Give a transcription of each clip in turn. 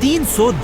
300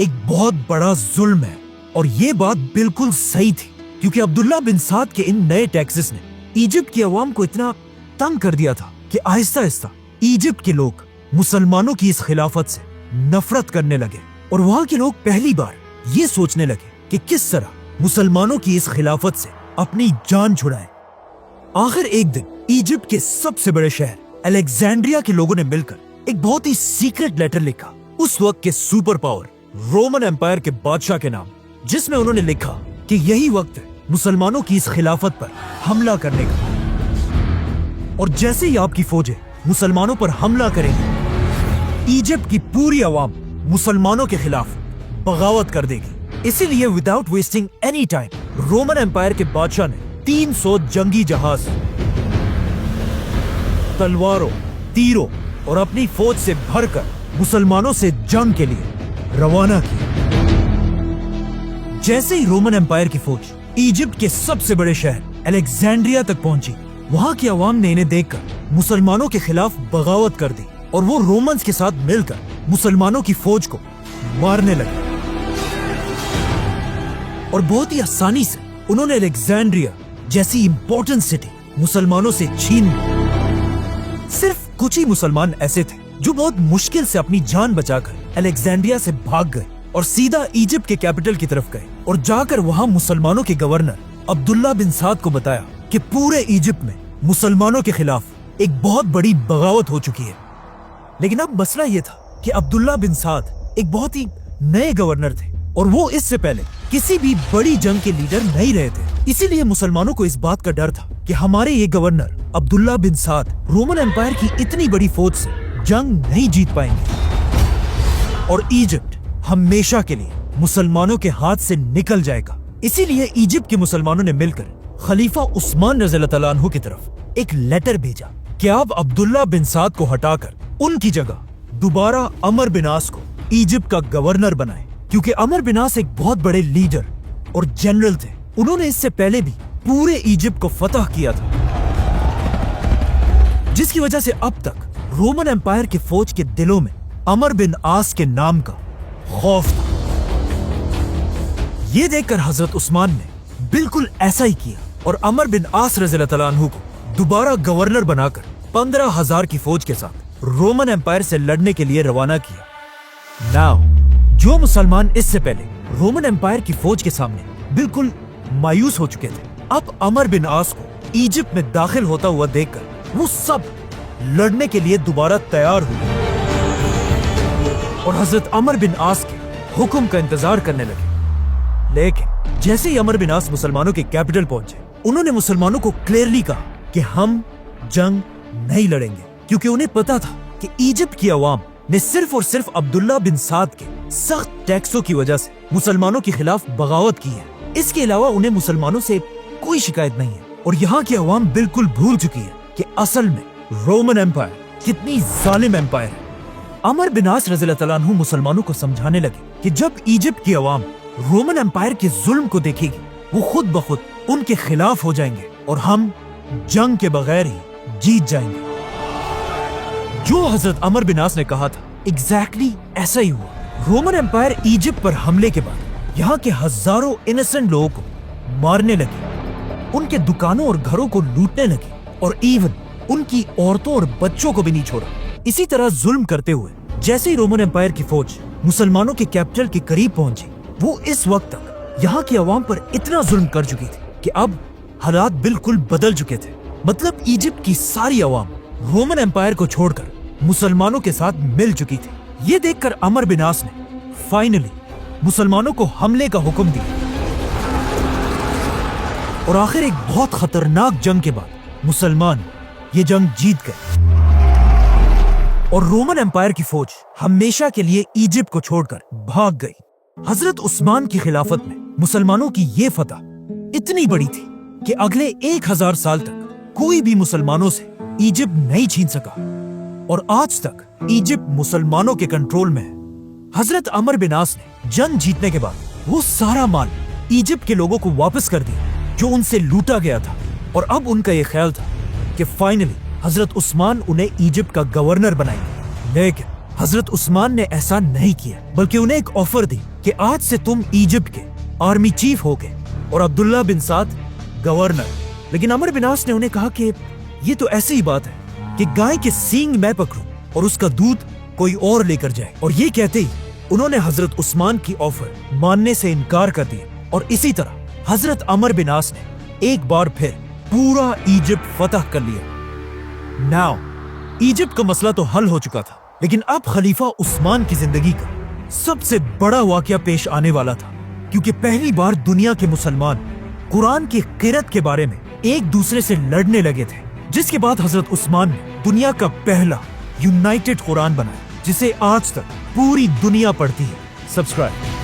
ایک بہت بڑا ظلم ہے، اور یہ بات بالکل صحیح تھی، کیونکہ عبداللہ بن سعد کے ان نئے ٹیکسز نے ایجپٹ کی عوام کو اتنا تنگ کر دیا تھا کہ آہستہ آہستہ ایجپٹ کے لوگ مسلمانوں کی اس خلافت سے نفرت کرنے لگے، اور وہاں کے لوگ پہلی بار یہ سوچنے لگے کہ کس طرح مسلمانوں کی اس خلافت سے اپنی جان چھڑائیں۔ آخر ایک دن ایجپٹ کے سب سے بڑے شہر الیگزینڈریا کے لوگوں نے مل کر ایک بہت ہی سیکرٹ لیٹر لکھا اس وقت کے سپر پاور رومن امپائر کے بادشاہ کے نام، جس میں انہوں نے لکھا کہ یہی وقت ہے مسلمانوں کی اس خلافت پر حملہ کرنے کا، اور جیسے ہی آپ کی فوجیں مسلمانوں پر حملہ کریں گی، ایجپٹ کی پوری عوام مسلمانوں کے خلاف بغاوت کر دے گی۔ اسی لیے without wasting any time Roman empire کے بادشاہ نے 300 جنگی جہاز، تلواروں، تیروں اور اپنی فوج سے بھر کر مسلمانوں سے جنگ کے لیے روانہ کیا۔ جیسے ہی رومن امپائر کی فوج ایجپٹ کے سب سے بڑے شہر الیگزینڈریا تک پہنچی، وہاں کی عوام نے انہیں دیکھ کر مسلمانوں کے خلاف بغاوت کر دی، اور وہ رومنز کے ساتھ مل کر مسلمانوں کی فوج کو مارنے لگے، اور بہت ہی آسانی سے انہوں نے الیگزینڈریا جیسی امپورٹنٹ سٹی مسلمانوں سے چھین لی۔ صرف کچھ ہی مسلمان ایسے تھے جو بہت مشکل سے اپنی جان بچا کر الیگزینڈریا سے بھاگ گئے اور سیدھا ایجپٹ کے کیپٹل کی طرف گئے، اور جا کر وہاں مسلمانوں کے گورنر عبداللہ بن سعد کو بتایا کہ پورے ایجپٹ میں مسلمانوں کے خلاف ایک بہت بڑی بغاوت ہو چکی ہے۔ لیکن اب مسئلہ یہ تھا کہ عبداللہ بن سعد ایک بہت ہی نئے گورنر تھے، اور وہ اس سے پہلے کسی بھی بڑی جنگ کے لیڈر نہیں رہے تھے۔ اسی لیے مسلمانوں کو اس بات کا ڈر تھا کہ ہمارے یہ گورنر عبداللہ بن سعد رومن امپائر کی اتنی بڑی فوج سے جنگ نہیں جیت پائیں گے، اور ایجپٹ ہمیشہ کے لیے مسلمانوں کے ہاتھ سے نکل جائے گا۔ اسی لیے ایجپٹ کے مسلمانوں نے مل کر خلیفہ عثمان رضی اللہ تعالیٰ عنہ کی طرف ایک لیٹر بھیجا کہ آپ عبداللہ بن سعد کو ہٹا کر ان کی جگہ دوبارہ عمر بن عاص کو ایجپٹ کا گورنر بنائیں، کیونکہ عمر بن عاص ایک بہت بڑے لیڈر اور جنرل تھے۔ انہوں نے اس سے پہلے بھی پورے ایجپٹ کو فتح کیا تھا، جس کی وجہ سے اب تک رومن امپائر کی فوج کے دلوں میں عمر بن عاص کے نام کا خوف تھا۔ یہ دیکھ کر حضرت عثمان نے بالکل ایسا ہی کیا، اور عمر بن عاص رضی اللہ تعالیٰ عنہ کو دوبارہ گورنر بنا کر 15,000 کی فوج کے ساتھ رومن امپائر سے لڑنے کے لیے روانہ کیا۔ ناؤ جو مسلمان اس سے پہلے رومن امپائر کی فوج کے سامنے بالکل مایوس ہو چکے تھے، اب عمر بن عاص کو ایجپٹ میں داخل ہوتا ہوا دیکھ کر وہ سب لڑنے کے لیے دوبارہ تیار ہوئے، اور حضرت عمر بن عاص کے حکم کا انتظار کرنے لگے۔ لیکن جیسے ہی عمر بن عاص مسلمانوں کے کیپٹل پہنچے، انہوں نے مسلمانوں کو کلیئرلی کہا کہ ہم جنگ نہیں لڑیں گے، کیونکہ انہیں پتا تھا کہ ایجپٹ کی عوام نے صرف اور صرف عبداللہ بن سعد کے سخت ٹیکسوں کی وجہ سے مسلمانوں کے خلاف بغاوت کی ہے۔ اس کے علاوہ انہیں مسلمانوں سے کوئی شکایت نہیں ہے، اور یہاں کی عوام بالکل بھول چکی ہے کہ اصل میں رومن امپائر کتنی ظالم امپائر ہے۔ عمر بن عاص رضی اللہ تعالیٰ عنہ مسلمانوں کو سمجھانے لگے کہ جب ایجپٹ کی عوام رومن امپائر کے ظلم کو دیکھے گی، وہ خود بخود ان کے خلاف ہو جائیں گے، اور ہم جنگ کے بغیر ہی جیت جائیں گے۔ جو حضرت عمر بن عاص نے کہا تھا ایگزیکٹلی ایسا ہی ہوا۔ رومن امپائر ایجپٹ پر حملے کے بعد یہاں کے ہزاروں انسنٹ لوگوں کو مارنے لگے، ان کے دکانوں اور گھروں کو لوٹنے لگے، اور ایون ان کی عورتوں اور بچوں کو بھی نہیں چھوڑا۔ اسی طرح ظلم کرتے ہوئے جیسے ہی رومن امپائر کی فوج مسلمانوں کے کیپٹل کے قریب پہنچی، وہ اس وقت تک یہاں کی عوام پر اتنا ظلم کر چکی تھی کہ اب حالات بالکل بدل چکے تھے۔ مطلب ایجپٹ کی ساری عوام رومن امپائر کو چھوڑ کر مسلمانوں کے ساتھ مل چکی تھی۔ یہ دیکھ کر عمر بن عاص نے فائنلی مسلمانوں کو حملے کا حکم دیا، اور آخر ایک بہت خطرناک جنگ کے بعد مسلمان یہ جنگ جیت گئے، اور رومن امپائر کی فوج ہمیشہ کے لیے ایجپٹ کو چھوڑ کر بھاگ گئی۔ حضرت عثمان کی خلافت میں مسلمانوں کی یہ فتح اتنی بڑی تھی کہ اگلے 1000 سال تک کوئی بھی مسلمانوں سے ایجپٹ نہیں چھین سکا، اور آج تک ایجپٹ مسلمانوں کے کنٹرول میں ہے۔ حضرت عمر بن عاص نے جنگ جیتنے کے بعد وہ سارا مال ایجپٹ کے لوگوں کو واپس کر دیا جو ان سے لوٹا گیا تھا، اور اب ان کا یہ خیال تھا کہ فائنلی حضرت عثمان انہیں ایجپٹ کا گورنر بنائیں گے۔ لیکن حضرت عثمان نے ایسا نہیں کیا، بلکہ انہیں ایک آفر دی کہ آج سے تم ایجپٹ کے آرمی چیف ہو گئے اور عبداللہ بن سعد گورنر۔ لیکن عمرو بن عاص نے انہیں کہا کہ یہ تو ایسی ہی بات ہے کہ گائے کے سینگ میں پکڑوں اور اس کا دودھ کوئی اور لے کر جائے، اور یہ کہتے ہی انہوں نے حضرت عثمان کی آفر ماننے سے انکار کر دیا، اور اسی طرح حضرت عمرو بن عاص نے ایک بار پھر پورا ایجپٹ فتح کر لیا۔ ناؤ ایجپٹ کا مسئلہ تو حل ہو چکا تھا، لیکن اب خلیفہ عثمان کی زندگی کا سب سے بڑا واقعہ پیش آنے والا تھا، کیونکہ پہلی بار دنیا کے مسلمان قرآن کی قرأت کے بارے میں ایک دوسرے سے لڑنے لگے تھے، جس کے بعد حضرت عثمان نے دنیا کا پہلا یونائٹڈ قرآن بنایا، جسے آج تک پوری دنیا پڑھتی ہے۔ سبسکرائب